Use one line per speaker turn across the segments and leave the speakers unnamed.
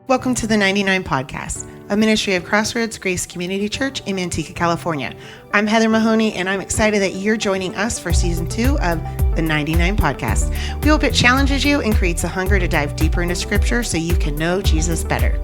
Welcome to the 99 Podcast, a ministry of Crossroads Grace Community Church in Manteca, California. I'm Heather Mahoney, and I'm excited that you're joining us for Season 2 of the 99 Podcast. We hope it challenges you and creates a hunger to dive deeper into Scripture so you can know Jesus better.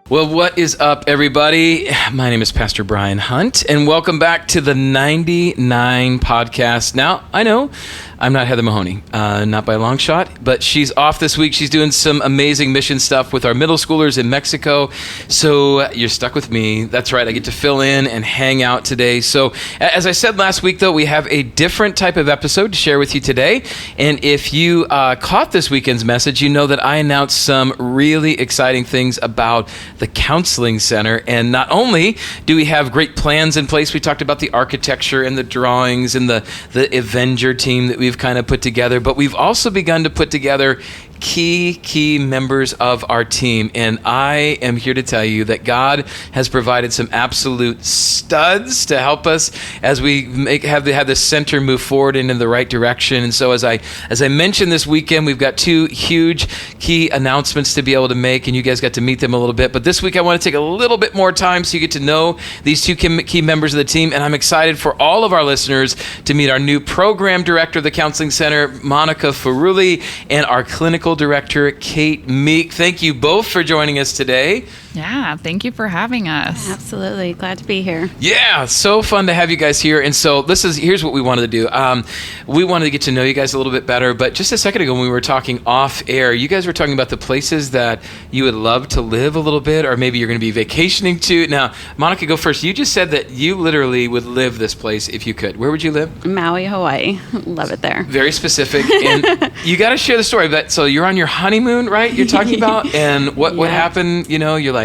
Well, what is up, everybody? My name is Pastor Brian Hunt, and welcome back to the 99 Podcast. Now, I know I'm not Heather Mahoney, not by a long shot, but she's off this week. She's doing some amazing mission stuff with our middle schoolers in Mexico, so you're stuck with me. That's right, I get to fill in and hang out today. So, as I said last week, though, we have a different type of episode to share with you today, and if you caught this weekend's message, you know that I announced some really exciting things about the Counseling Center. And not only do we have great plans in place, we talked about the architecture and the drawings and the Avenger team that we've kind of put together, but we've also begun to put together key members of our team. And I am here to tell you that God has provided some absolute studs to help us as we have the center move forward into the right direction. And so as I mentioned this weekend, we've got two huge key announcements to be able to make, and you guys got to meet them a little bit. But this week I want to take a little bit more time so you get to know these two key members of the team. And I'm excited for all of our listeners to meet our new program director of the Counseling Center, Monica Ferrulli, and our clinical director, Kate Meek. Thank you both for joining us today.
Yeah, thank you for having us.
Absolutely. Glad to be here.
Yeah, so fun to have you guys here. And so here's what we wanted to do. We wanted to get to know you guys a little bit better, but just a second ago when we were talking off air, you guys were talking about the places that you would love to live a little bit, or maybe you're going to be vacationing to. Now, Monica, go first. You just said that you literally would live this place if you could. Where would you live?
Maui, Hawaii. Love it there.
Very specific. And you got to share the story. But so you're on your honeymoon, right? You're talking about, and what happened? You know, you're like.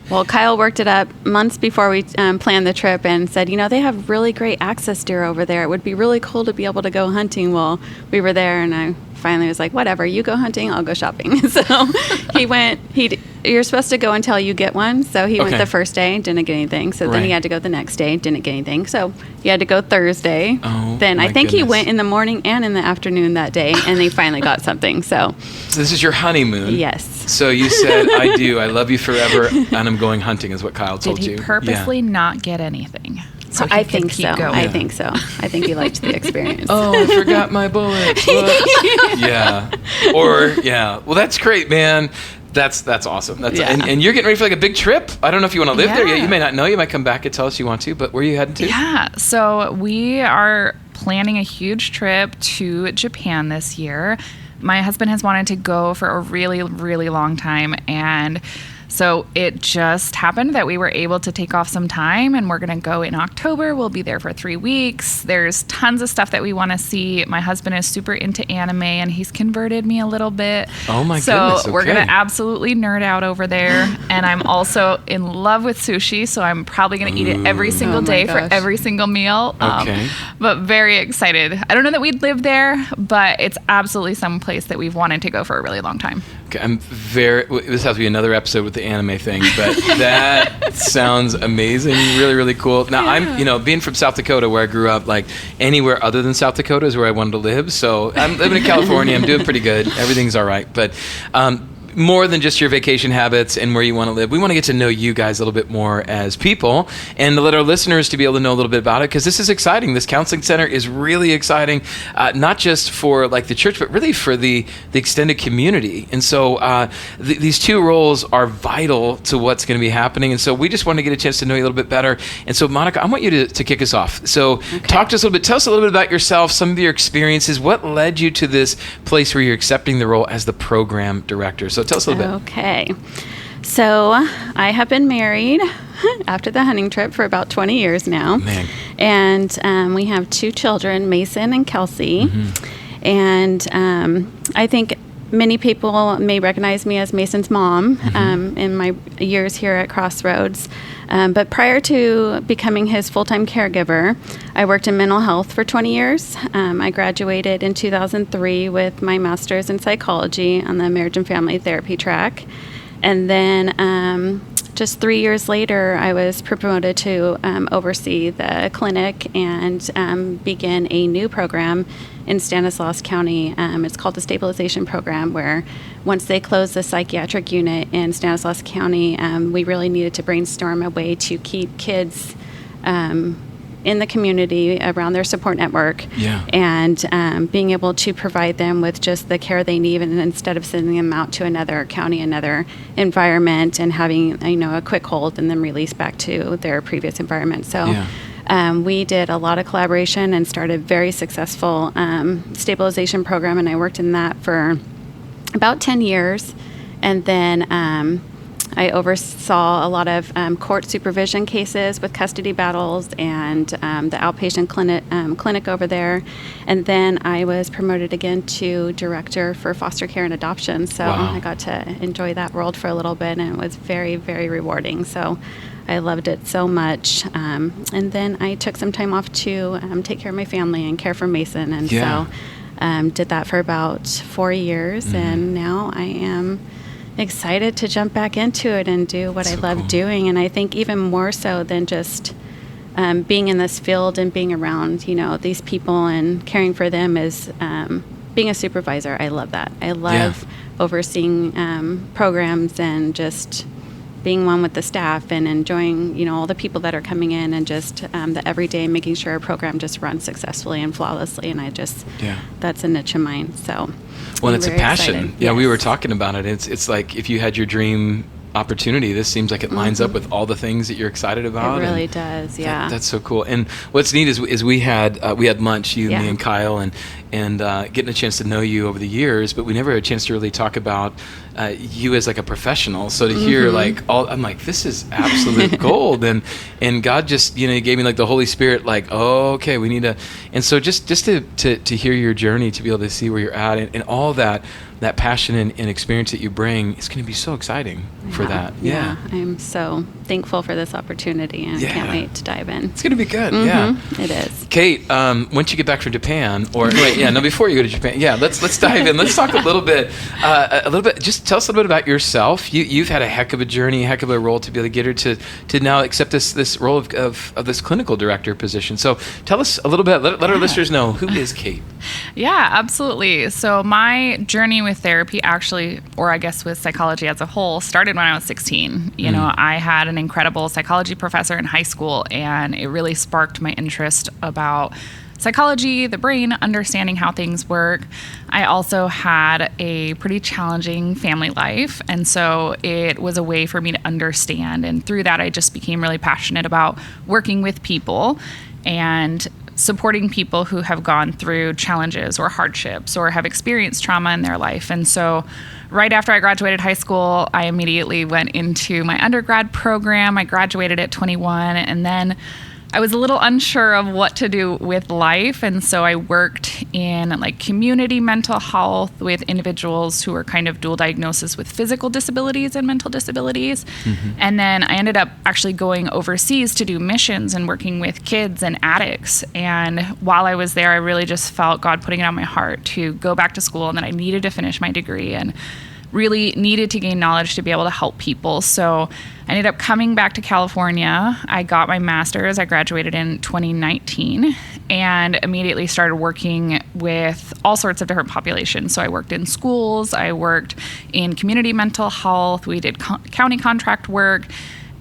Well, Kyle worked it up months before we planned the trip and said, they have really great access deer over there. It would be really cool to be able to go hunting. Well, we were there, and I finally was like, whatever, you go hunting, I'll go shopping. So he went, you're supposed to go until you get one. So he went the first day, didn't get anything. So then he had to go the next day, didn't get anything. So he had to go Thursday. Then I think he went in the morning and in the afternoon that day, and they finally got something. So
this is your honeymoon.
Yes.
So you said, I do, I love you forever, and I'm going hunting is what Kyle told you.
Did he purposely not get anything?
So I think so. I think so. I think he liked the experience.
Oh, I forgot my bullets. Yeah. Well, that's great, man. That's awesome. And you're getting ready for like a big trip. I don't know if you want to live there yet. You may not know. You might come back and tell us you want to. But where are you heading to?
Yeah. So we are planning a huge trip to Japan this year. My husband has wanted to go for a really, really long time, and so it just happened that we were able to take off some time, and we're going to go in October. We'll be there for 3 weeks. There's tons of stuff that we want to see. My husband is super into anime, and he's converted me a little bit.
Oh my
so
goodness. Okay.
We're going to absolutely nerd out over there. And I'm also in love with sushi, so I'm probably going to eat it every single day for every single meal.
Okay.
But very excited. I don't know that we'd live there, but it's absolutely some place that we've wanted to go for a really long time.
Okay, this has to be another episode with the anime thing, but that sounds amazing. Really, really cool. Now, I'm, being from South Dakota, where I grew up, like anywhere other than South Dakota is where I wanted to live. So I'm living in California. I'm doing pretty good. Everything's all right. But more than just your vacation habits and where you want to live, we want to get to know you guys a little bit more as people, and to let our listeners to be able to know a little bit about it, because this is exciting. This Counseling Center is really exciting, not just for like the church, but really for the extended community. And so these two roles are vital to what's going to be happening. And so we just want to get a chance to know you a little bit better. And so Monica, I want you to kick us off. So talk to us a little bit. Tell us a little bit about yourself, some of your experiences. What led you to this place where you're accepting the role as the program director? So tell us a little bit.
Okay. So I have been married after the hunting trip for about 20 years now.
Man.
And we have 2 children, Mason and Kelsey. Mm-hmm. And I think many people may recognize me as Mason's mom in my years here at Crossroads. But prior to becoming his full-time caregiver, I worked in mental health for 20 years. I graduated in 2003 with my master's in psychology on the marriage and family therapy track. And then just 3 years later, I was promoted to oversee the clinic and begin a new program in Stanislaus County. It's called the Stabilization Program, where once they closed the psychiatric unit in Stanislaus County, we really needed to brainstorm a way to keep kids in the community around their support network, and being able to provide them with just the care they need, and instead of sending them out to another county, another environment, and having a quick hold and then release back to their previous environment. So we did a lot of collaboration and started a very successful stabilization program, and I worked in that for about 10 years. And then I oversaw a lot of court supervision cases with custody battles and the outpatient clinic over there. And then I was promoted again to director for foster care and adoption. So I got to enjoy that world for a little bit, and it was very, very rewarding. So I loved it so much. And then I took some time off to take care of my family and care for Mason. And so did that for about 4 years. And now I am excited to jump back into it and do what I love doing. And I think even more so than just being in this field and being around, these people and caring for them is being a supervisor. I love that. I love overseeing programs and just being one with the staff and enjoying, all the people that are coming in, and just the everyday making sure a program just runs successfully and flawlessly. And I just, that's a niche of mine. So,
well, it's a passion.
Excited.
Yeah, we were talking about it. It's like if you had your dream opportunity, this seems like it lines up with all the things that you're excited about.
It really does. Yeah,
that's so cool. And what's neat is we had lunch, you, me, and Kyle, and getting a chance to know you over the years, but we never had a chance to really talk about you as like a professional. So to hear I'm like, this is absolute gold. And God just gave me like the Holy Spirit, like, oh, okay, we need to. And so just to hear your journey, to be able to see where you're at, and all that passion and experience that you bring, it's going to be so exciting for that. Yeah.
I'm so thankful for this opportunity, and can't wait to dive in.
It's going to be good.
It is.
Kate, once you get back from Japan, before you go to Japan, let's dive in. Let's talk a little bit. Just tell us a little bit about yourself. You've had a heck of a journey, a heck of a role to be able to get her to now accept this role of this clinical director position. So tell us a little bit. Let our listeners know, who is Kate?
Yeah, absolutely. So my journey with therapy actually, or I guess with psychology as a whole, started when I was 16. I had an incredible psychology professor in high school, and it really sparked my interest about psychology, the brain, understanding how things work. I also had a pretty challenging family life, and so it was a way for me to understand. And through that, I just became really passionate about working with people and supporting people who have gone through challenges or hardships or have experienced trauma in their life. And so right after I graduated high school, I immediately went into my undergrad program. I graduated at 21, and then I was a little unsure of what to do with life, and so I worked in like community mental health with individuals who were kind of dual diagnosis with physical disabilities and mental disabilities. And then I ended up actually going overseas to do missions and working with kids and addicts. And while I was there, I really just felt God putting it on my heart to go back to school, and that I needed to finish my degree and really needed to gain knowledge to be able to help people. So I ended up coming back to California. I got my master's. I graduated in 2019 and immediately started working with all sorts of different populations. So I worked in schools. I worked in community mental health. We did county contract work.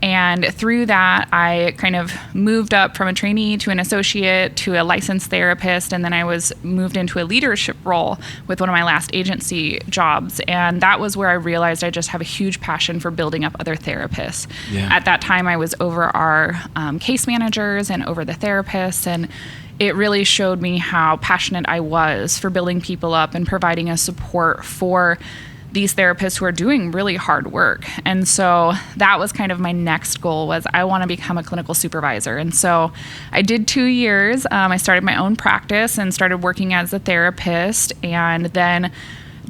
And through that, I kind of moved up from a trainee to an associate to a licensed therapist. And then I was moved into a leadership role with one of my last agency jobs. And that was where I realized I just have a huge passion for building up other therapists. At that time, I was over our case managers and over the therapists. And it really showed me how passionate I was for building people up and providing a support for these therapists who are doing really hard work. And so that was kind of my next goal, was I want to become a clinical supervisor. And so I did 2 years. I started my own practice and started working as a therapist, and then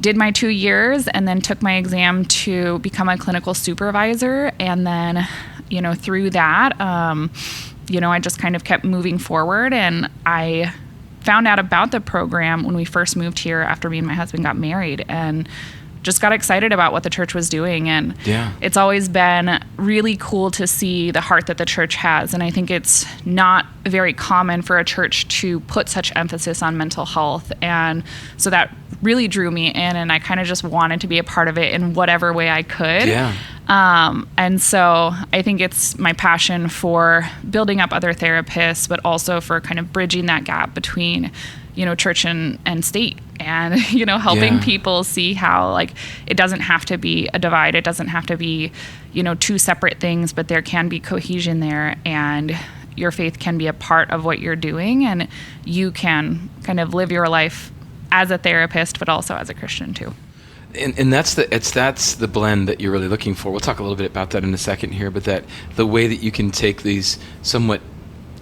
did my 2 years and then took my exam to become a clinical supervisor. And then, through that, I just kind of kept moving forward, and I found out about the program when we first moved here after me and my husband got married, and just got excited about what the church was doing. And
Yeah.
it's always been really cool to see the heart that the church has. And I think it's not very common for a church to put such emphasis on mental health. And so that really drew me in, and I kind of just wanted to be a part of it in whatever way I could.
Yeah.
And so I think it's my passion for building up other therapists, but also for kind of bridging that gap between, church and state, and, helping
Yeah.
people see how, like, it doesn't have to be a divide. It doesn't have to be, two separate things, but there can be cohesion there, and your faith can be a part of what you're doing, and you can kind of live your life as a therapist, but also as a Christian too.
And that's the blend that you're really looking for. We'll talk a little bit about that in a second here, but that the way that you can take these somewhat,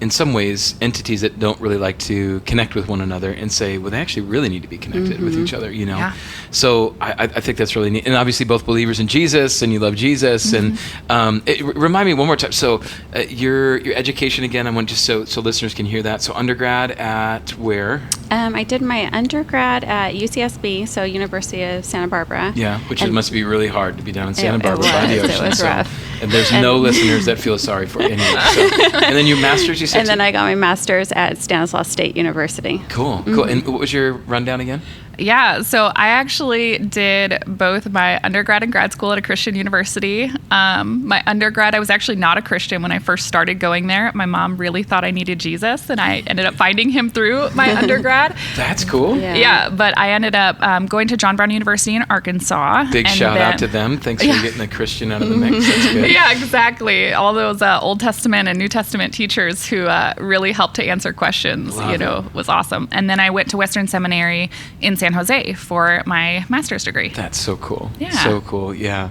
in some ways, entities that don't really like to connect with one another and say, well, they actually really need to be connected with each other,
Yeah.
So I think that's really neat. And obviously both believers in Jesus, and you love Jesus. And remind me one more time. So your education again, I want just so listeners can hear that. So undergrad at where?
I did my undergrad at UCSB, so University of Santa Barbara.
Yeah, which
And
must be really hard to be down in Santa
It
Barbara by the
was.
ocean.
It was
so-
rough.
And there's no listeners that feel sorry for you. Anyway, so. And then your master's, you said?
And then I got my master's at Stanislaus State University.
Cool. And what was your rundown again?
Yeah, so I actually did both my undergrad and grad school at a Christian university. My undergrad, I was actually not a Christian when I first started going there. My mom really thought I needed Jesus, and I ended up finding him through my undergrad.
That's cool.
Yeah.
But I ended up going to John Brown University in Arkansas.
Big
and
shout
then-
out to them. Thanks for getting a Christian out of the mix. That's good.
Yeah, exactly. All those Old Testament and New Testament teachers who really helped to answer questions,
Love it.
was awesome. And then I went to Western Seminary in San Jose for my master's degree.
That's so cool.
Yeah.
So cool. Yeah.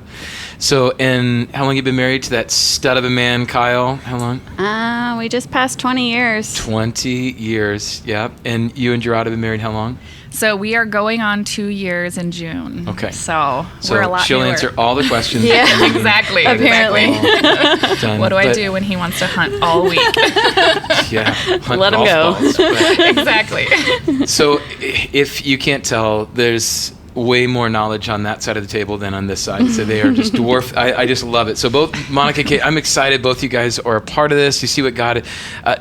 So, and how long you been married to that stud of a man, Kyle? How long?
We just passed 20 years.
20 years. Yeah. And you and Gerard have been married how long?
So we are going on 2 years in June.
Okay.
So
So
we're a lot
she'll
newer.
answer all the questions.
Yeah.
Exactly.
Apparently.
exactly.
Done.
What do I
But,
do when he wants to hunt all week?
Yeah. Hunt
Let him
golf
go.
balls, but-
Exactly.
So if you can't tell, there's way more knowledge on that side of the table than on this side. So they are just dwarf. I just love it. So both Monica, Kate, I'm excited. Both you guys are a part of this. You see what God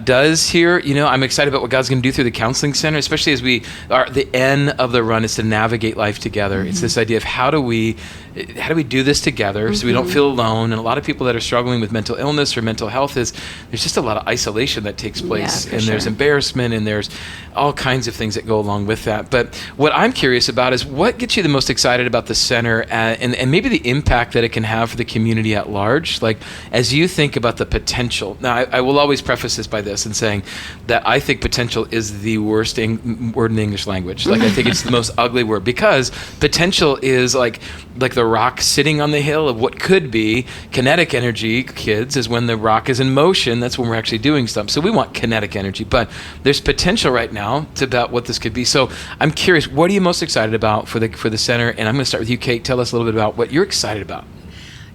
does here. I'm excited about what God's going to do through the counseling center, especially as we are the end of the run is to navigate life together. It's this idea of how do we do this together so we don't feel alone. And a lot of people that are struggling with mental illness or mental health there's just a lot of isolation that takes place,
for
and there's
sure.
embarrassment, and there's all kinds of things that go along with that. But what I'm curious about is what gets you the most excited about the center, and maybe the impact that it can have for the community at large. Like, as you think about the potential. Now, I will always preface this by this and saying that I think potential is the worst word in the English language. Like, I think it's the most ugly word, because potential is like the rock sitting on the hill of what could be. Kinetic energy, kids, is when the rock is in motion. That's when we're actually doing stuff. So we want kinetic energy, but there's potential right now to about what this could be. So I'm curious, what are you most excited about for the center? And I'm going to start with you, Kate. Tell us a little bit about what you're excited about.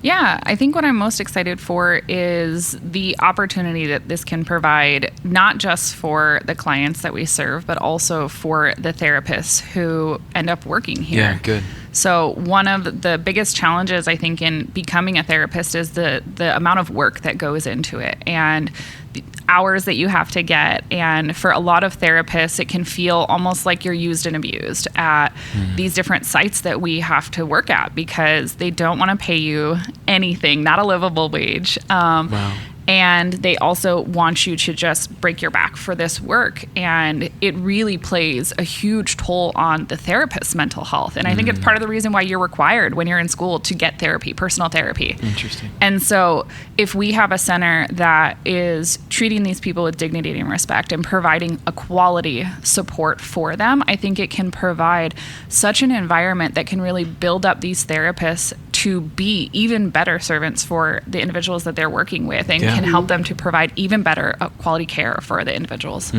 Yeah, I think what I'm most excited for is the opportunity that this can provide, not just for the clients that we serve, but also for the therapists who end up working here.
Yeah, good.
So one of the biggest challenges, I think, in becoming a therapist is the amount of work that goes into it, and the hours that you have to get. And for a lot of therapists, it can feel almost like you're used and abused at these different sites that we have to work at, because they don't want to pay you anything, not a livable wage.
Wow.
And they also want you to just break your back for this work. And it really plays a huge toll on the therapist's mental health. And I think it's part of the reason why you're required when you're in school to get therapy, personal therapy.
Interesting.
And so if we have a center that is treating these people with dignity and respect and providing a quality support for them, I think it can provide such an environment that can really build up these therapists to be even better servants for the individuals that they're working with, and
Yeah.
can help them to provide even better quality care for the individuals.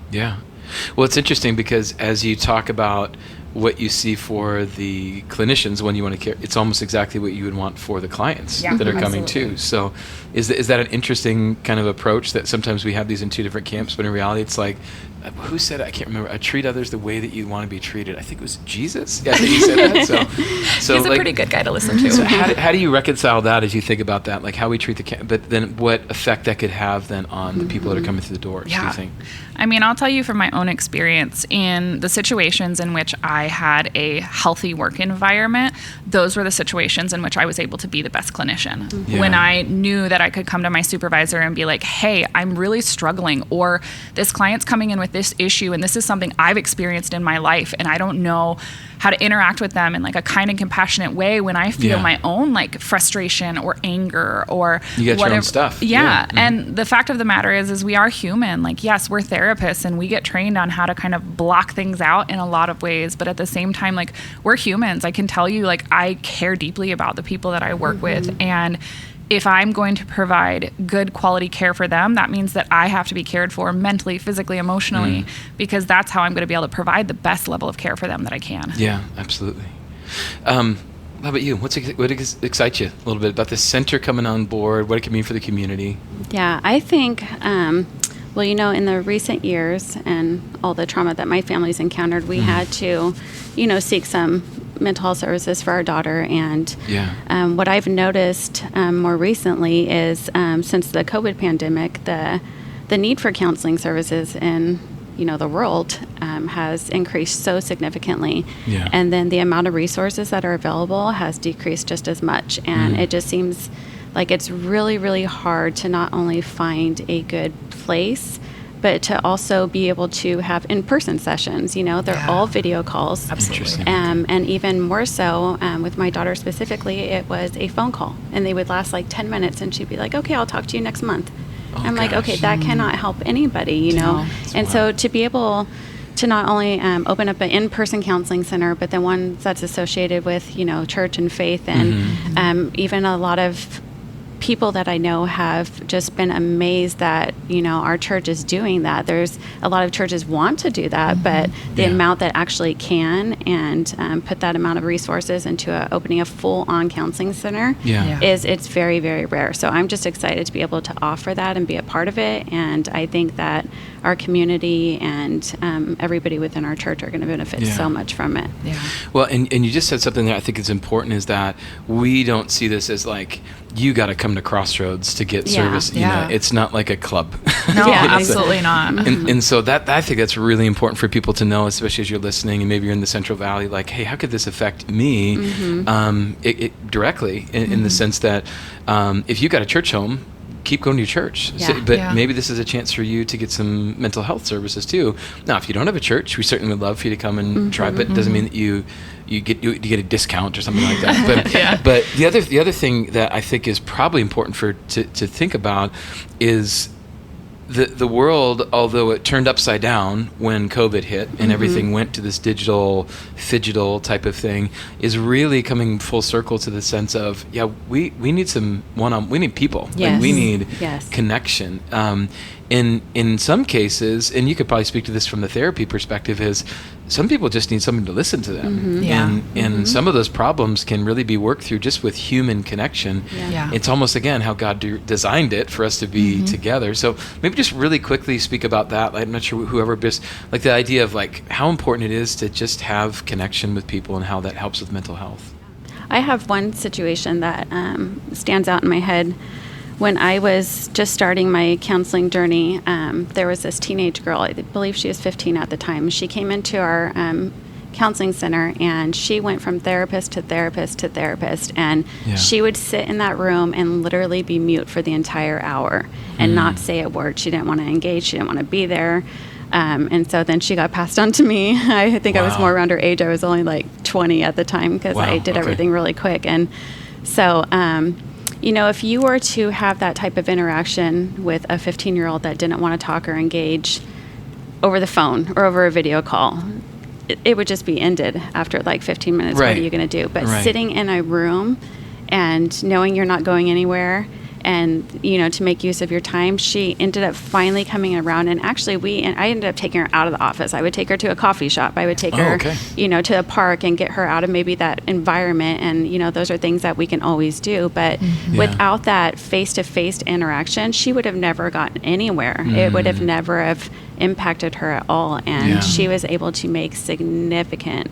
Yeah. Well, it's interesting because as you talk about what you see for the clinicians when you want to care, it's almost exactly what you would want for the clients that are coming too. So is that an interesting kind of approach that sometimes we have these in two different camps, but in reality it's like, who said it? I can't remember. Treat others the way that you want to be treated. I think it was Jesus. Yeah, I think he said that. So
He's a pretty good guy to listen to.
So how do you reconcile that as you think about that, like how we treat but then what effect that could have then on the people that are coming through the doors? Do you think?
I mean, I'll tell you from my own experience, in the situations in which I had a healthy work environment, those were the situations in which I was able to be the best clinician.
Yeah.
When I knew that I could come to my supervisor and be like, hey, I'm really struggling, or this client's coming in with this issue, and this is something I've experienced in my life, and I don't know how to interact with them in like a kind and compassionate way when I feel my own like frustration or anger or
you get
whatever.
Your own stuff.
Yeah. And the fact of the matter is we are human. Like, yes, we're therapists and we get trained on how to kind of block things out in a lot of ways. But at the same time, like, we're humans. I can tell you, like, I care deeply about the people that I work with. And if I'm going to provide good quality care for them, that means that I have to be cared for mentally, physically, emotionally, because that's how I'm going to be able to provide the best level of care for them that I can.
Yeah, absolutely. How about you? What excites you a little bit about this center coming on board, what it can mean for the community?
Yeah, I think, well, you know, in the recent years and all the trauma that my family's encountered, we had to, you know, seek some mental health services for our daughter. And what I've noticed more recently is since the COVID pandemic, the need for counseling services in, you know, the world has increased so significantly. And then the amount of resources that are available has decreased just as much. And it just seems like it's really, really hard to not only find a good place, but to also be able to have in-person sessions. You know, they're all video calls.
Absolutely.
And even more so, with my daughter specifically, it was a phone call. And they would last like 10 minutes, and she'd be like, okay, I'll talk to you next month. I'm like, okay, that cannot help anybody, you know? And so to be able to not only open up an in-person counseling center, but then one that's associated with, you know, church and faith, and even a lot of people that I know have just been amazed that, you know, our church is doing that. There's a lot of churches want to do that, but the amount that actually can and put that amount of resources into opening a full-on counseling center it's very, very rare. So I'm just excited to be able to offer that and be a part of it. And I think that our community and everybody within our church are going to benefit so much from it.
Well, and you just said something that I think is important, is that we don't see this as like, you got to come to Crossroads to get service. You know, it's not like a club.
No, absolutely not.
And so that, I think that's really important for people to know, especially as you're listening and maybe you're in the Central Valley, like, hey, how could this affect me it directly in the sense that if you got a church home, keep going to your church. But maybe this is a chance for you to get some mental health services too. Now, if you don't have a church, we certainly would love for you to come and try, but it doesn't mean that you get a discount or something like that. But but the other thing that I think is probably important to think about is the world, although it turned upside down when COVID hit and everything went to this digital, phygital type of thing, is really coming full circle to the sense of, we need some we need people. Like, we need connection. In some cases, and you could probably speak to this from the therapy perspective, is some people just need someone to listen to them. And some of those problems can really be worked through just with human connection. It's almost, again, how God designed it for us to be together. So maybe just really quickly speak about that. I'm not sure whoever, just like the idea of like how important it is to just have connection with people and how that helps with mental health.
I have one situation that stands out in my head. When I was just starting my counseling journey, there was this teenage girl, I believe she was 15 at the time. She came into our counseling center, and she went from therapist to therapist to therapist, and she would sit in that room and literally be mute for the entire hour and not say a word. She didn't want to engage. She didn't want to be there. And so then she got passed on to me. I think I was more around her age. I was only like 20 at the time because I did everything really quick. And so, you know, if you were to have that type of interaction with a 15-year-old that didn't want to talk or engage over the phone or over a video call, it would just be ended after like 15 minutes. What are you going to do? But sitting in a room and knowing you're not going anywhere and, to make use of your time. She ended up finally coming around, and actually I ended up taking her out of the office. I would take her to a coffee shop. I would take her, to a park and get her out of maybe that environment. And, those are things that we can always do. But without that face-to-face interaction, she would have never gotten anywhere. It would have never have impacted her at all. And she was able to make significant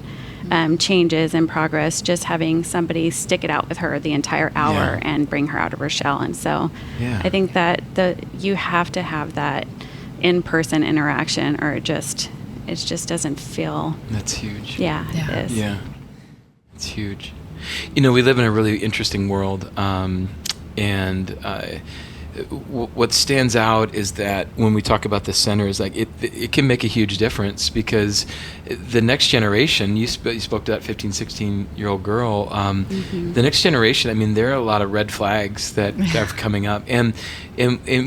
changes and progress just having somebody stick it out with her the entire hour and bring her out of her shell. And so I think that you have to have that in-person interaction, or it just doesn't feel.
That's huge.
Yeah, it is.
Yeah, it's huge. We live in a really interesting world, and what stands out is that when we talk about the center, is like it can make a huge difference, because the next generation, you spoke to that 15, 16-year-old girl, the next generation, there are a lot of red flags that are coming up, and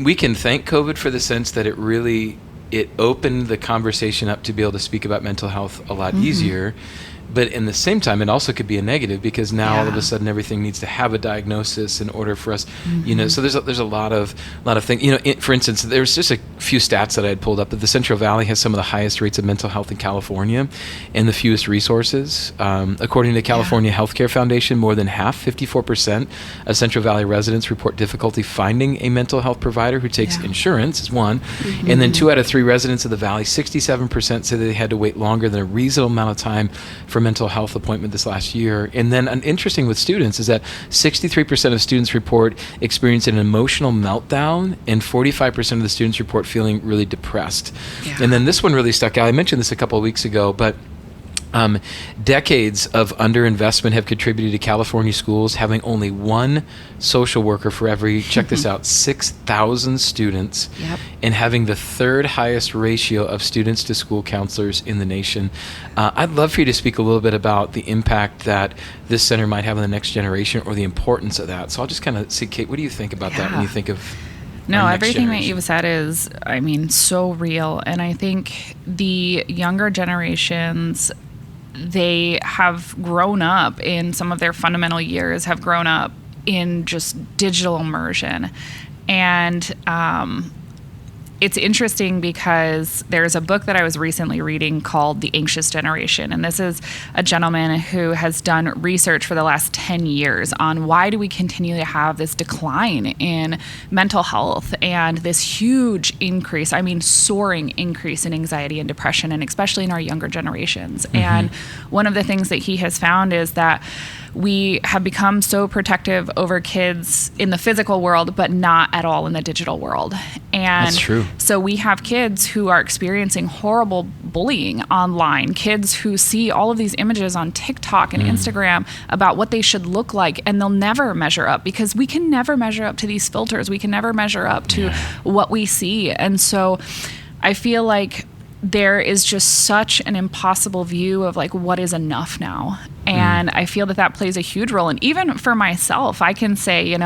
we can thank COVID for the sense that it opened the conversation up to be able to speak about mental health a lot easier. But in the same time, it also could be a negative, because now all of a sudden everything needs to have a diagnosis in order for us, so there's a lot of things. For instance, there's just a few stats that I had pulled up that the Central Valley has some of the highest rates of mental health in California and the fewest resources. According to California Healthcare Foundation, more than half, 54% of Central Valley residents report difficulty finding a mental health provider who takes insurance, is one. And then 2 out of 3 residents of the Valley, 67%, say they had to wait longer than a reasonable amount of time for mental health appointment this last year. And then interesting with students is that 63% of students report experiencing an emotional meltdown, and 45% of the students report feeling really depressed. And then this one really stuck out. I mentioned this a couple of weeks ago, but decades of underinvestment have contributed to California schools having only one social worker for every, check this out, 6,000 students, and having the 3rd highest ratio of students to school counselors in the nation. I'd love for you to speak a little bit about the impact that this center might have on the next generation, or the importance of that. So I'll just kind of see, Kate, what do you think about that when you think of
No, everything that you've said is, so real. And I think the younger generations, they have grown up in some of their fundamental years, have grown up in just digital immersion. And it's interesting because there's a book that I was recently reading called The Anxious Generation. And this is a gentleman who has done research for the last 10 years on why do we continue to have this decline in mental health and this huge increase, soaring increase in anxiety and depression, and especially in our younger generations. And one of the things that he has found is that we have become so protective over kids in the physical world, but not at all in the digital world. And
that's true.
So we have kids who are experiencing horrible bullying online, kids who see all of these images on TikTok and Instagram about what they should look like, and they'll never measure up, because we can never measure up to these filters. We can never measure up to what we see. And so I feel like there is just such an impossible view of what is enough now. And I feel that plays a huge role. And even for myself, I can say,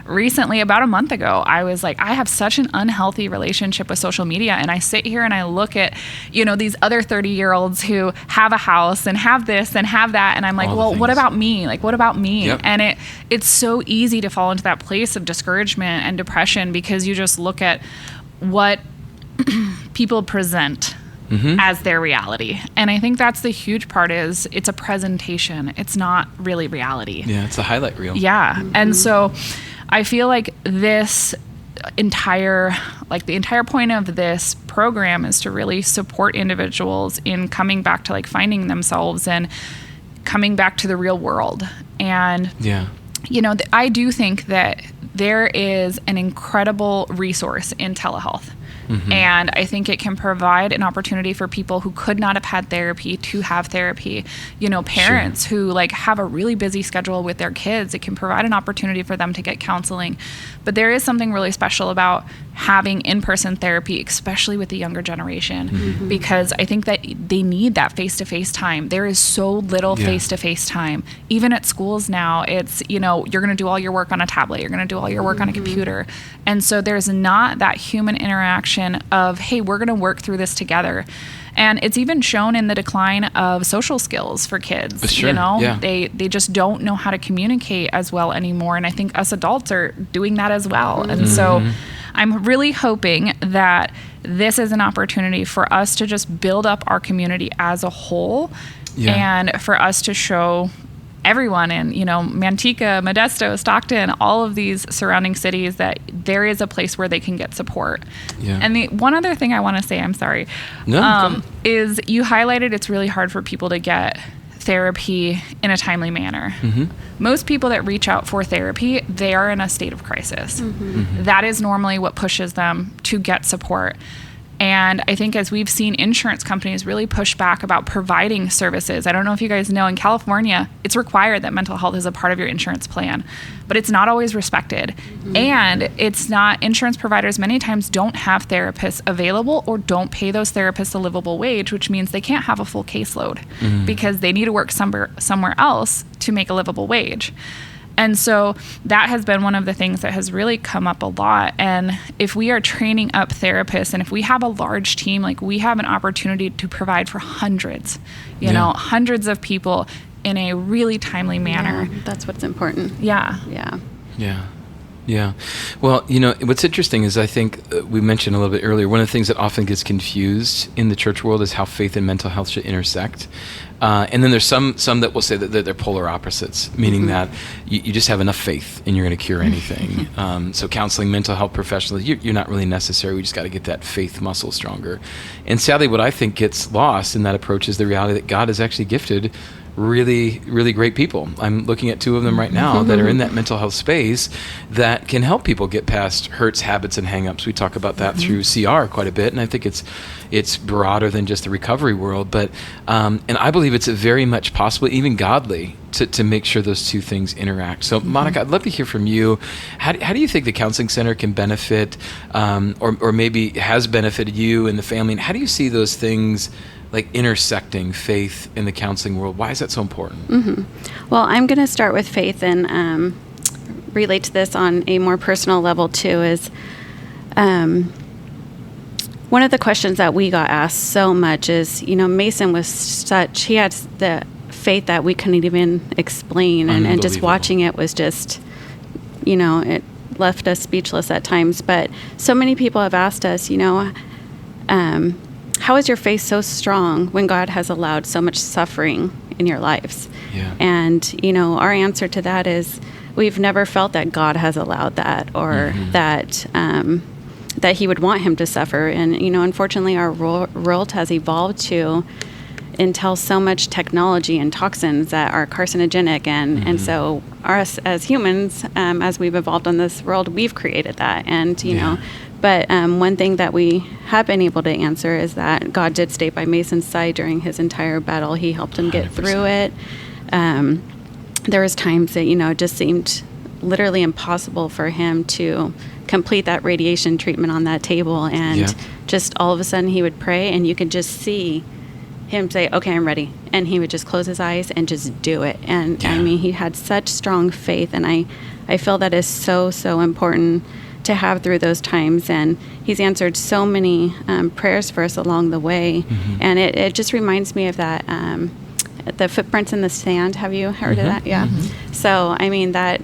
recently, about a month ago, I was like, I have such an unhealthy relationship with social media. And I sit here and I look at, these other 30-year-olds who have a house and have this and have that. And I'm like, well, what about me? What about me? Yep. And it's so easy to fall into that place of discouragement and depression, because you just look at what people present as their reality. And I think that's the huge part, is it's a presentation. It's not really reality.
Yeah, it's a highlight reel.
Yeah. And so I feel like this entire point of this program is to really support individuals in coming back to finding themselves and coming back to the real world. And I do think that there is an incredible resource in telehealth. And I think it can provide an opportunity for people who could not have had therapy to have therapy. Parents who have a really busy schedule with their kids, it can provide an opportunity for them to get counseling. But there is something really special about having in-person therapy, especially with the younger generation, because I think that they need that face-to-face time. There is so little face-to-face time. Even at schools now, it's, you're going to do all your work on a tablet, you're going to do all your work on a computer. And so there's not that human interaction of, hey, we're going to work through this together. And it's even shown in the decline of social skills for kids.
Sure.
You know,
Yeah.
they just don't know how to communicate as well anymore. And I think us adults are doing that as well. And so I'm really hoping that this is an opportunity for us to just build up our community as a whole, and for us to show everyone in, you know, Manteca, Modesto, Stockton, all of these surrounding cities, that there is a place where they can get support.
Yeah.
And the one other thing I want to say, I'm sorry, is you highlighted it's really hard for people to get therapy in a timely manner. Most people that reach out for therapy, they are in a state of crisis. That is normally what pushes them to get support. And I think as we've seen insurance companies really push back about providing services, I don't know if you guys know, in California, it's required that mental health is a part of your insurance plan, but it's not always respected. And it's not, insurance providers many times don't have therapists available or don't pay those therapists a livable wage, which means they can't have a full caseload because they need to work somewhere else to make a livable wage. And so that has been one of the things that has really come up a lot. And if we are training up therapists, and if we have a large team, like, we have an opportunity to provide for hundreds, you know, hundreds of people in a really timely manner.
Yeah, that's what's important.
Yeah.
Well, you know, what's interesting is I think we mentioned a little bit earlier, one of the things that often gets confused in the church world is how faith and mental health should intersect. And then there's some that will say that they're polar opposites, meaning that you just have enough faith and you're going to cure anything. So counseling, mental health professionals, you're not really necessary. We just got to get that faith muscle stronger. And sadly, what I think gets lost in that approach is the reality that God has actually gifted really, really great people. I'm looking at two of them right now that are in that mental health space that can help people get past hurts, habits, and hangups. We talk about that through CR quite a bit, and I think it's broader than just the recovery world. But and I believe it's very much possible, even godly, to make sure those two things interact. So, Monica, I'd love to hear from you. How do you think the Counseling Center can benefit, or maybe has benefited you and the family? And how do you see those things like intersecting faith in the counseling world? Why is that so important?
Well, I'm going to start with faith and relate to this on a more personal level too. Is one of the questions that we got asked so much is, you know, Mason was he had the faith that we couldn't even explain, and just watching it was just, you know, it left us speechless at times. But so many people have asked us, you know, how is your faith so strong when God has allowed so much suffering in your lives?
Yeah.
And, you know, our answer to that is we've never felt that God has allowed that, or that that he would want him to suffer. And, you know, unfortunately, our world has evolved to entail so much technology and toxins that are carcinogenic. And so us as humans, as we've evolved on this world, we've created that. And, you know, but one thing that we have been able to answer is that God did stay by Mason's side during his entire battle. He helped him get 100%. Through it. There was times that, you know, it just seemed literally impossible for him to complete that radiation treatment on that table. And just all of a sudden he would pray, and you could just see him say, okay, I'm ready. And he would just close his eyes and just do it. And I mean, he had such strong faith. And I feel that is so, so important to have through those times. And he's answered so many prayers for us along the way. And it just reminds me of that, the footprints in the sand. Have you heard of that? Yeah. So, I mean, that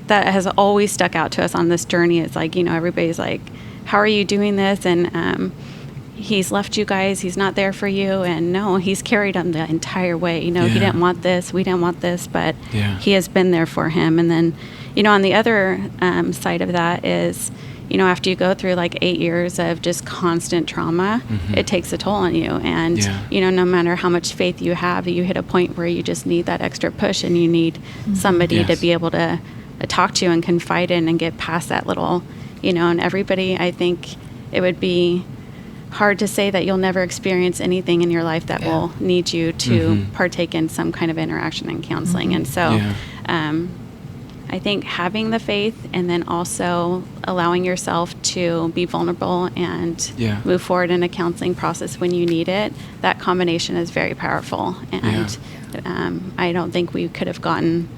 has always stuck out to us on this journey. It's like, you know, everybody's like, how are you doing this? And he's left you guys. He's not there for you. And no, he's carried them the entire way. You know, he didn't want this. We didn't want this. But he has been there for him. And then, you know, on the other side of that is, you know, after you go through like 8 years of just constant trauma, it takes a toll on you. And, you know, no matter how much faith you have, you hit a point where you just need that extra push, and you need somebody to be able to talk to you and confide in and get past that little, you know. And everybody, I think it would be hard to say that you'll never experience anything in your life that will need you to partake in some kind of interaction in counseling. And so I think having the faith, and then also allowing yourself to be vulnerable and move forward in a counseling process when you need it, that combination is very powerful. And I don't think we could have gotten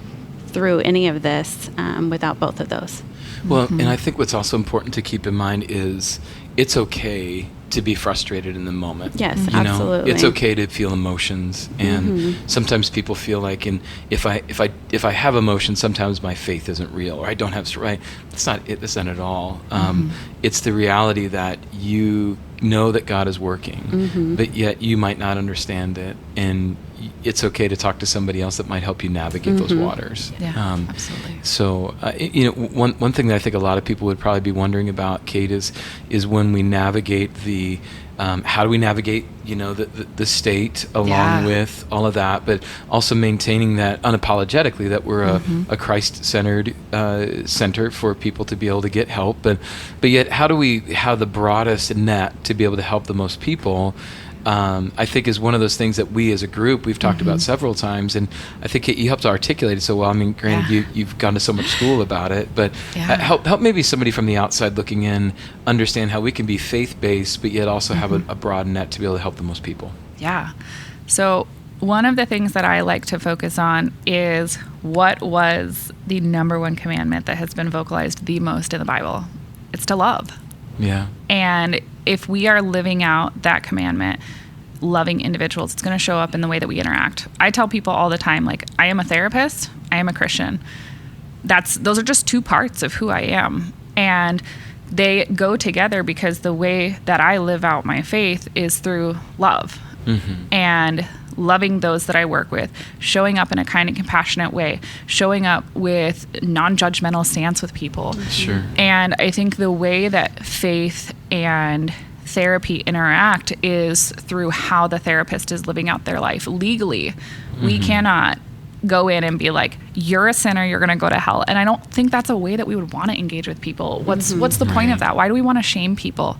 through any of this without both of those.
Well, and I think what's also important to keep in mind is it's okay to be frustrated in the moment.
Yes,
You know,
absolutely.
it's okay to feel emotions, and sometimes people feel like, and if I have emotions, sometimes my faith isn't real, or I don't have right. That's not it. That's not at all. It's the reality that you know that God is working, but yet you might not understand it, and it's okay to talk to somebody else that might help you navigate those waters.
Yeah, absolutely.
So, you know, one thing that I think a lot of people would probably be wondering about, Kate, is when we navigate the, how do we navigate, you know, the state along with all of that, but also maintaining that unapologetically that we're a Christ-centered center for people to be able to get help, but yet how do we have the broadest net to be able to help the most people? I think is one of those things that we as a group, we've talked about several times, and I think you helped to articulate it so well. I mean, granted, you've gone to so much school about it, but help maybe somebody from the outside looking in understand how we can be faith-based, but yet also have a broad net to be able to help the most people.
Yeah. So one of the things that I like to focus on is what was the number one commandment that has been vocalized the most in the Bible? It's to love.
Yeah.
And if we are living out that commandment, loving individuals, it's going to show up in the way that we interact. I tell people all the time, like, I am a therapist, I am a Christian. Those are just two parts of who I am. And they go together because the way that I live out my faith is through love. And loving those that I work with, showing up in a kind and compassionate way, showing up with non-judgmental stance with people.
Sure.
And I think the way that faith and therapy interact is through how the therapist is living out their life legally. We cannot go in and be like, you're a sinner, you're going to go to hell. And I don't think that's a way that we would want to engage with people. What's the point of that? Why do we want to shame people?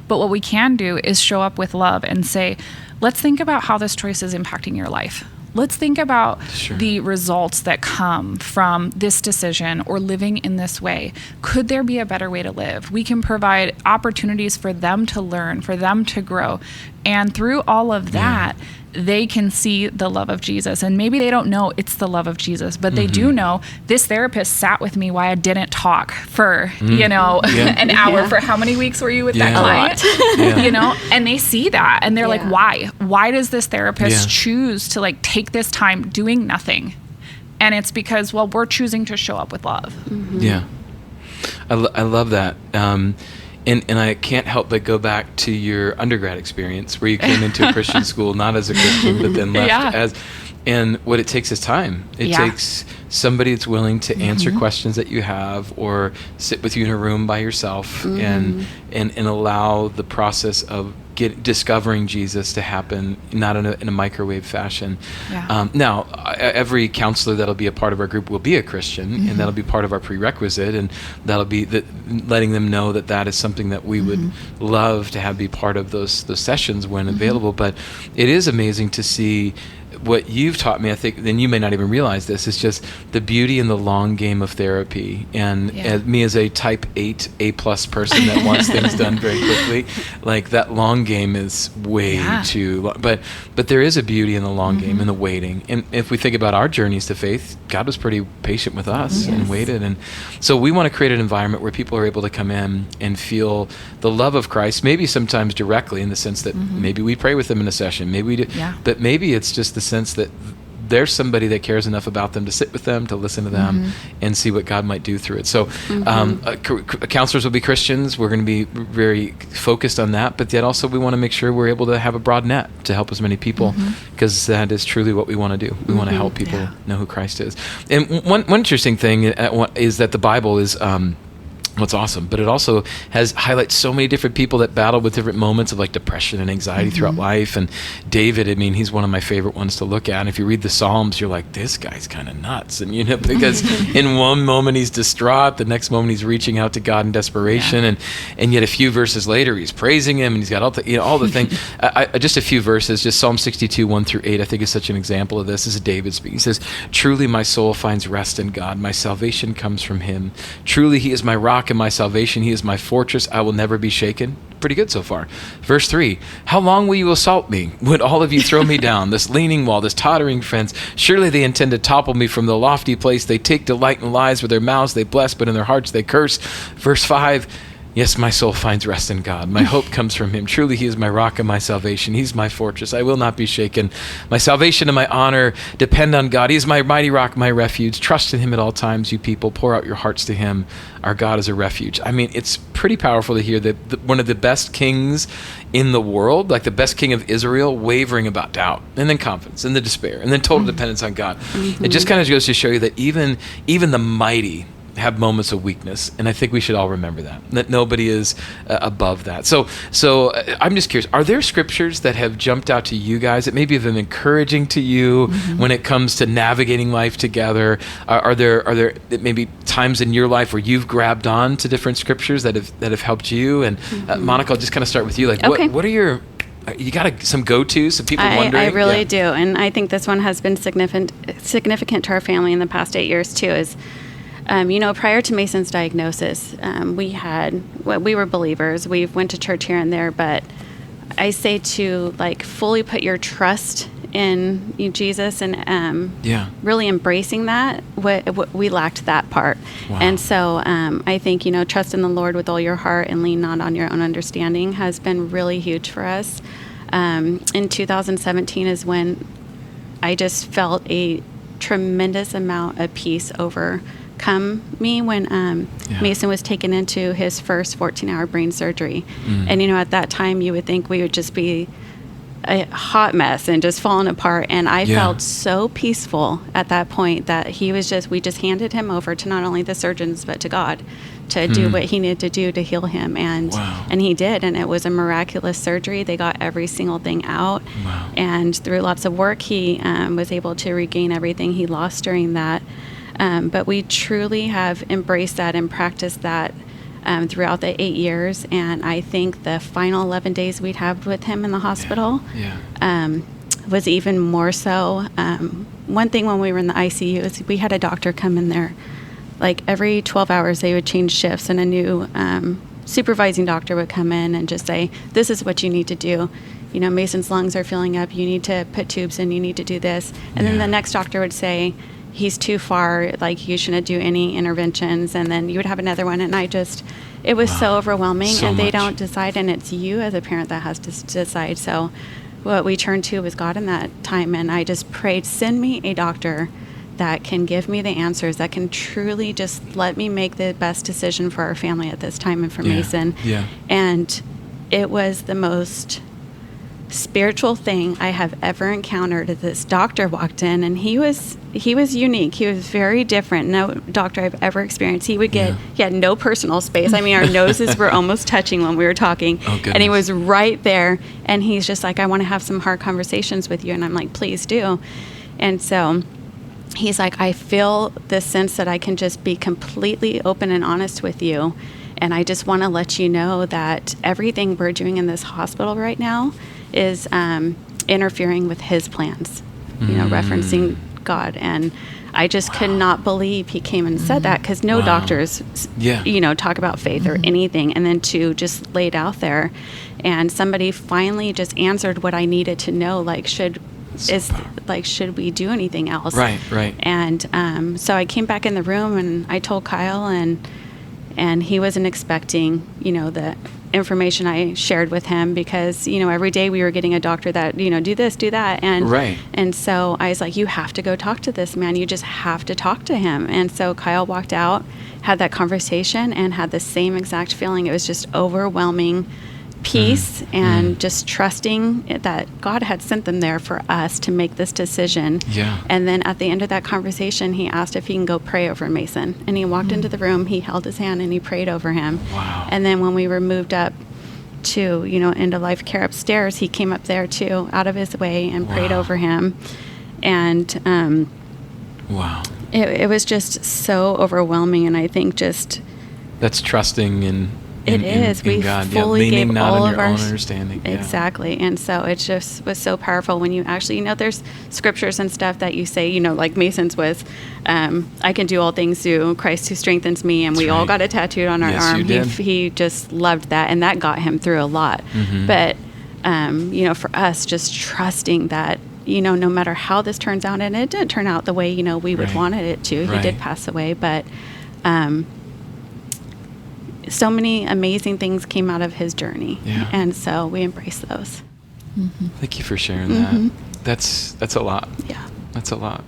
But what we can do is show up with love and say, let's think about how this choice is impacting your life. Let's think about the results that come from this decision or living in this way. Could there be a better way to live? We can provide opportunities for them to learn, for them to grow. And through all of that, they can see the love of Jesus. And maybe they don't know it's the love of Jesus, but they do know this therapist sat with me while I didn't talk for, an hour. For how many weeks were you with that client? You know, and they see that and they're like, why? Why does this therapist choose to like take this time doing nothing? And it's because, well, we're choosing to show up with love.
Yeah. I love that. And I can't help but go back to your undergrad experience where you came into a Christian school, not as a Christian, but then left as, and what it takes is time. It takes somebody that's willing to answer questions that you have or sit with you in a room by yourself and allow the process of discovering Jesus to happen, not in a microwave fashion. Now, every counselor that'll be a part of our group will be a Christian, and that'll be part of our prerequisite, and that'll be letting them know that is something that we would love to have be part of those sessions when available. But it is amazing to see what you've taught me, I think, then you may not even realize this, is just the beauty in the long game of therapy. And me as a type 8 A+ person that wants things done very quickly, like that long game is way too long. But there is a beauty in the long game and the waiting. And if we think about our journeys to faith, God was pretty patient with us and waited. And so we want to create an environment where people are able to come in and feel the love of Christ, maybe sometimes directly in the sense that maybe we pray with them in a session, maybe we do, but maybe it's just the sense that there's somebody that cares enough about them to sit with them, to listen to them, and see what God might do through it. So counselors will be Christians. We're going to be very focused on that, but yet also we want to make sure we're able to have a broad net to help as many people, because that is truly what we want to do. We want to help people know who Christ is. And one interesting thing is that the Bible is... what's awesome, but it also highlights so many different people that battle with different moments of like depression and anxiety throughout life. And David, I mean, he's one of my favorite ones to look at. And if you read the Psalms, you're like, this guy's kind of nuts. And because in one moment he's distraught, the next moment he's reaching out to God in desperation, and yet a few verses later he's praising him, and he's got all the things. Just a few verses, just Psalm 62, 1-8, I think is such an example of this. This is David speaking. He says, "Truly my soul finds rest in God. My salvation comes from him. Truly he is my rock and my salvation. He is my fortress. I will never be shaken." Pretty good so far. Verse 3, "How long will you assault me? Would all of you throw me down? This leaning wall, this tottering fence. Surely they intend to topple me from the lofty place. They take delight in lies with their mouths. They bless, but in their hearts they curse." Verse 5, Yes, my soul finds rest in God. My hope comes from him. Truly, he is my rock and my salvation. He's my fortress. I will not be shaken. My salvation and my honor depend on God. He is my mighty rock, my refuge. Trust in him at all times, you people. Pour out your hearts to him. Our God is a refuge. I mean, it's pretty powerful to hear that one of the best kings in the world, like the best king of Israel, wavering about doubt, and then confidence, and then despair, and then total dependence on God. It just kind of goes to show you that even the mighty have moments of weakness, and I think we should all remember that nobody is above that. So I'm just curious, are there scriptures that have jumped out to you guys that maybe have been encouraging to you when it comes to navigating life together? Are there maybe times in your life where you've grabbed on to different scriptures that have helped you? And Monica, I'll just kind of start with you. Like,
okay.
What are your some go-tos, some people wondering?
I really do, and I think this one has been significant to our family in the past 8 years too. Is prior to Mason's diagnosis, we were believers. We went to church here and there, but I say to fully put your trust in Jesus and really embracing that. We lacked that part.
Wow.
And so I think, trust in the Lord with all your heart and lean not on your own understanding has been really huge for us. In 2017 is when I just felt a tremendous amount of peace overcome me when Mason was taken into his first 14-hour brain surgery. And, at that time you would think we would just be a hot mess and just falling apart. And I felt so peaceful at that point that we just handed him over to not only the surgeons, but to God to do what he needed to do to heal him. And he did. And it was a miraculous surgery. They got every single thing out.
Wow.
And through lots of work, he was able to regain everything he lost during that. But we truly have embraced that and practiced that throughout the 8 years. And I think the final 11 days we'd have with him in the hospital was even more so. One thing when we were in the ICU is we had a doctor come in there. Every 12 hours they would change shifts, and a new supervising doctor would come in and just say, this is what you need to do. Mason's lungs are filling up. You need to put tubes in. You need to do this. And then the next doctor would say, he's too far, you shouldn't do any interventions. And then you would have another one. And it was so overwhelming.
So
and they
much.
don't decide, and it's you as a parent that has to decide. So what we turned to was God in that time. And I just prayed, send me a doctor that can give me the answers, that can truly just let me make the best decision for our family at this time and for Mason.
Yeah.
And it was the most spiritual thing I have ever encountered. This doctor walked in, and he was unique. He was very different. No doctor I've ever experienced. He had no personal space. I mean, our noses were almost touching when we were talking.
Oh, goodness.
And he was right there, and he's just like, I want to have some hard conversations with you. And I'm like, please do. And so he's like, I feel this sense that I can just be completely open and honest with you. And I just want to let you know that everything we're doing in this hospital right now is interfering with his plans, referencing God. And I just could not believe he came and said that, because no doctors, talk about faith or anything. And then to just lay it out there. And somebody finally just answered what I needed to know, should we do anything else?
Right.
And so I came back in the room and I told Kyle, and he wasn't expecting, the information I shared with him, because, every day we were getting a doctor that, do this, do that. And so I was like, you have to go talk to this man. You just have to talk to him. And so Kyle walked out, had that conversation, and had the same exact feeling. It was just overwhelming peace and just trusting that God had sent them there for us to make this decision.
Yeah.
And then at the end of that conversation, he asked if he can go pray over Mason. And he walked into the room, he held his hand, and he prayed over him.
Wow.
And then when we were moved up to, end of life care upstairs, he came up there too, out of his way, and prayed over him. And it was just so overwhelming. And I think just
that's trusting in
we
God.
fully
leaning
gave
not
all
on
of
your
our
own understanding.
Exactly. And so it just was so powerful when you actually, there's scriptures and stuff that you say, like Mason's was, I can do all things through Christ who strengthens me. And we all got it tattooed on our arm. He just loved that, and that got him through a lot. But, for us, just trusting that, no matter how this turns out, and it did turn out the way, we would wanted it to. He did pass away, but so many amazing things came out of his journey.
Yeah.
And so we embrace those.
Thank you for sharing that. That's a lot.
Yeah.
That's a lot.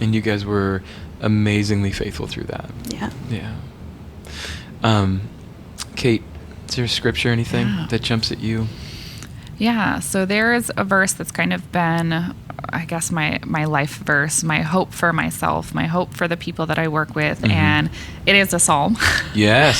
And you guys were amazingly faithful through that.
Yeah.
Yeah. Kate, is there a scripture or anything that jumps at you?
Yeah, so there is a verse that's kind of been, I guess, my life verse, my hope for myself, my hope for the people that I work with, and it is a psalm.
Yes.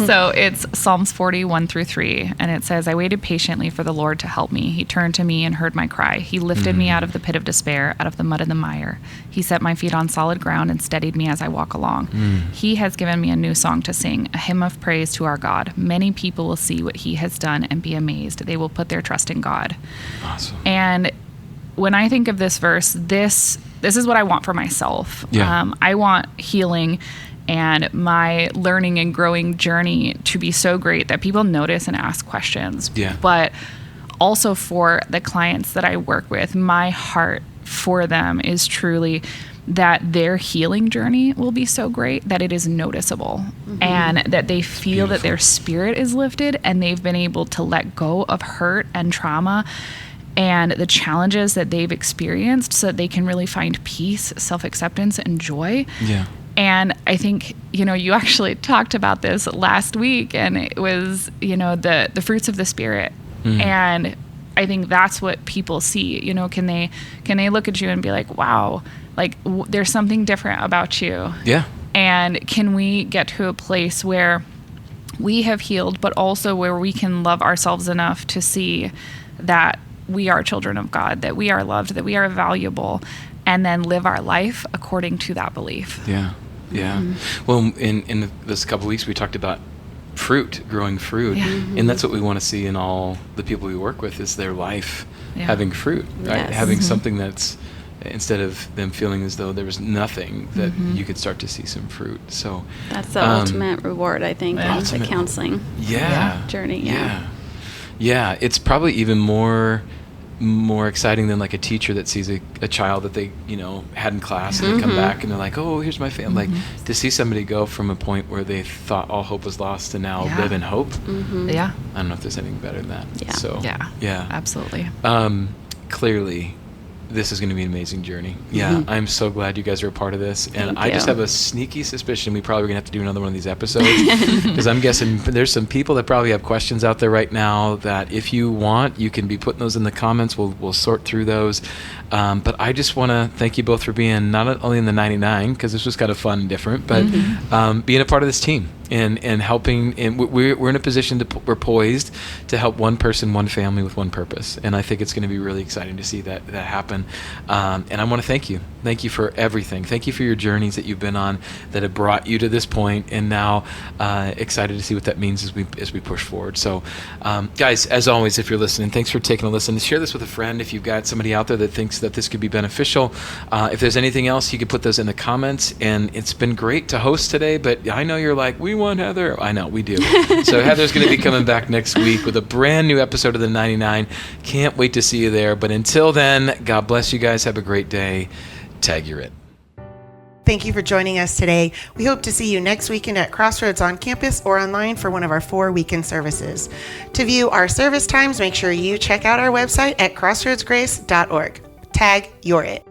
So it's Psalms 41-3, and it says, I waited patiently for the Lord to help me. He turned to me and heard my cry. He lifted me out of the pit of despair, out of the mud and the mire. He set my feet on solid ground and steadied me as I walk along. He has given me a new song to sing, a hymn of praise to our God. Many people will see what he has done and be amazed. They will put their trust in God.
Awesome.
And when I think of this verse, this is what I want for myself.
Yeah.
I want healing and my learning and growing journey to be so great that people notice and ask questions.
Yeah.
But also for the clients that I work with, my heart for them is truly that their healing journey will be so great that it is noticeable and that they feel that their spirit is lifted and they've been able to let go of hurt and trauma and the challenges that they've experienced so that they can really find peace, self-acceptance, and joy.
Yeah.
And I think, you actually talked about this last week, and it was, the fruits of the Spirit. And I think that's what people see. Can they look at you and be like, wow, like there's something different about you.
Yeah.
And can we get to a place where we have healed, but also where we can love ourselves enough to see that we are children of God, that we are loved, that we are valuable, and then live our life according to that belief.
Yeah. Yeah. Well, in this couple of weeks, we talked about growing fruit.
Yeah.
And that's what we want to see in all the people we work with is their life having fruit, right?
Yes.
Having something that's, instead of them feeling as though there was nothing, that you could start to see some fruit. So
That's the ultimate reward, I think, in the
ultimate-
counseling journey.
Yeah. Yeah. It's probably even more exciting than like a teacher that sees a child that they had in class and they come back and they're like, oh, here's my family. Like to see somebody go from a point where they thought all hope was lost and now live in hope.
Yeah.
I don't know if there's anything better than that.
Yeah.
So
Yeah. Absolutely.
Clearly this is going to be an amazing journey. Yeah, I'm so glad you guys are a part of this. And
Thank
I just
you.
have a sneaky suspicion we probably going to have to do another one of these episodes because I'm guessing there's some people that probably have questions out there right now that if you want, you can be putting those in the comments. We'll sort through those. But I just want to thank you both for being not only in the 99, because this was kind of fun and different, but being a part of this team and helping. And we're in a position we're poised to help one person, one family with one purpose. And I think it's going to be really exciting to see that happen. And I want to thank you. Thank you for everything. Thank you for your journeys that you've been on that have brought you to this point, and now excited to see what that means as we push forward. So, guys, as always, if you're listening, thanks for taking a listen. Share this with a friend if you've got somebody out there that thinks that this could be beneficial. If there's anything else, you can put those in the comments. And it's been great to host today, but I know you're like, we want Heather. I know, we do. So Heather's going to be coming back next week with a brand new episode of the 99. Can't wait to see you there. But until then, God bless you guys. Have a great day. Tag you're it.
Thank you for joining us today. We hope to see you next weekend at Crossroads on campus or online for one of our 4 weekend services. To view our service times, make sure you check out our website at crossroadsgrace.org. Tag you're it.